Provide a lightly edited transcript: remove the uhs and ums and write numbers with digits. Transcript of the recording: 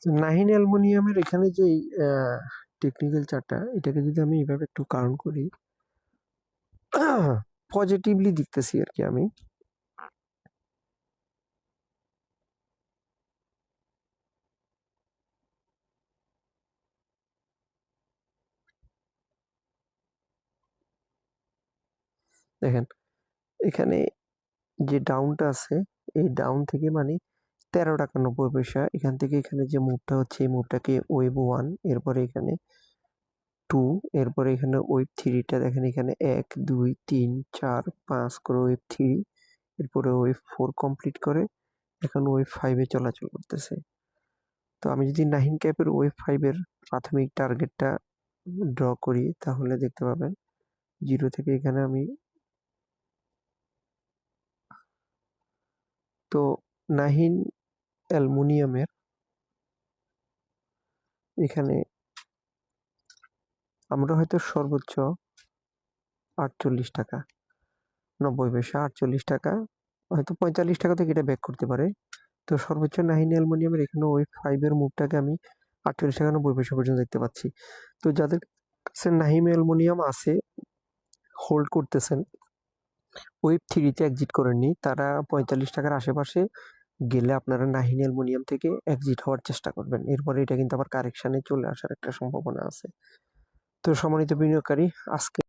নাহিন অ্যালুমিনিয়ামের এখানে যে টেকনিক্যাল চার্টটা, এটাকে যদি আমি এইভাবে একটু কাউন্ট করি, পজিটিভলি দেখতেছি আর কি আমি। দেখেন এখানে যে ডাউনটা আছে, এই ডাউন থেকে মানে 13 টাকা 90 পয়সা, এখান থেকে এখানে যে মুভটা হচ্ছে এই মুভটাকে ওয়েভ 1, এরপরে এখানে 2, এরপরে এখানে ওয়েভ 3টা দেখেন এখানে 1 2 3 4 5 করে ওয়েভ 3, এরপরে ওয়েভ 4 কমপ্লিট করে এখন ওয়েভ 5 এ চলাচল করতেছে। তো আমি যদি নাহিন ক্যাপের ওয়েভ 5 এর প্রাথমিক টার্গেটটা ড্র করি তাহলে দেখতে পাবেন 0 থেকে এখানে আমি, তো নাহিন অ্যালুমিনিয়ামের এখানে আমরা হয়তো সর্বোচ্চ 48 টাকা 90 পয়সা, 48 টাকা, হয়তো 45 টাকা থেকে এটা ব্যাক করতে পারে। তো সর্বোচ্চ নাহিন অ্যালুমিনিয়ামের এখানে ওয়েভ 5 এর মুভটাকে আমি 48 টাকা 90 পয়সা পর্যন্ত দেখতে পাচ্ছি। তো যাদের কাছে নাহিন অ্যালুমিনিয়াম আছে, হোল্ড করতেছেন, ওয়েভ 3 তে এক্সিট করেননি, তারা 45 টাকার আশেপাশে গেলে আপনারা নাহিন অ্যালুমিনিয়াম থেকে এক্সিট হওয়ার চেষ্টা করবেন। এরপরে এটা কিন্তু আবার কারেকশানে চলে আসার একটা সম্ভাবনা আছে। তো সম্মানিত বিনিয়োগকারী, আজকে